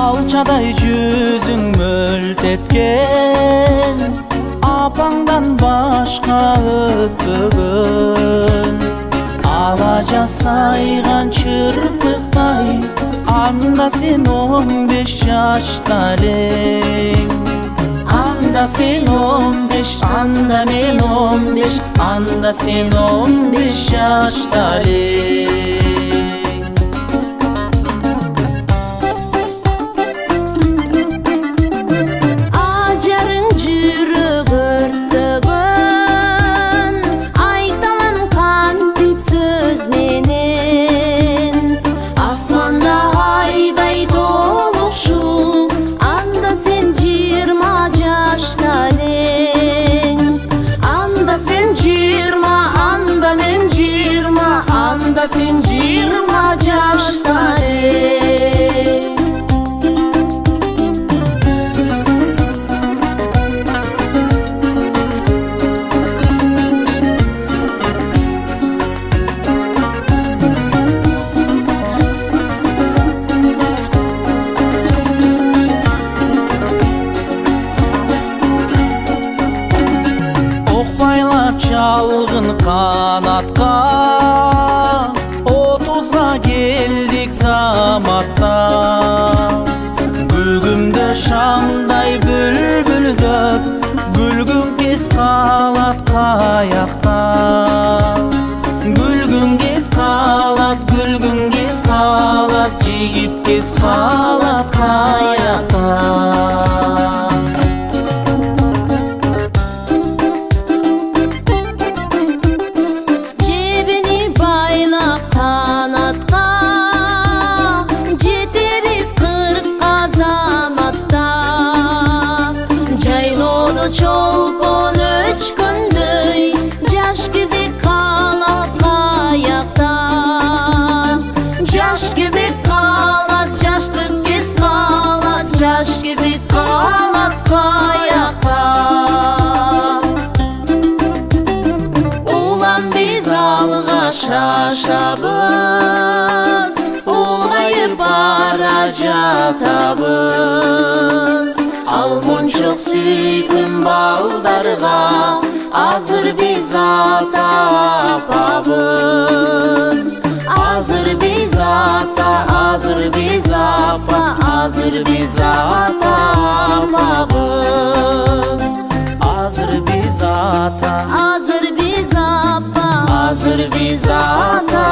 Алчадай жүзүң мөлтеткен, апаңдан башка өтпөгөн. Ала жасайган чырпыктай, анда сен 15 жашта элең. Анда сен 15, анда мен 15, анда сен 15 жашта элең. Ажарың жүрөк өрттөгөн, айталам кантип сөз менен. Асманда айдай толукшу, анда сен 20 жашта элең. Анда сен 20, анда мен 20, анда сен 20 жашта элең. Çalgın kanatqa, 30'ga geldik zamatta. Gülgümde şamday bülbüldöp, gülgün kez kalat kayakta. Gülgün kez kalat, gülgün kez kalat, jigit kez kalat kayakta. Çolpon öçkündöy, jaş gezek kalat kayakta. Jaş gezek kalat, jaşlık kez kalat, jaş gezek kalat kayakta. Ulan biz alga şaşabız, ulgayıp bara jatabız. Al munчук сүйкүм балдарга, азыр биз ата апабыз. Азыр биз ата, азыр биз апа, азыр биз ата апабыз. Азыр биз ата, азыр биз апа, азыр биз ата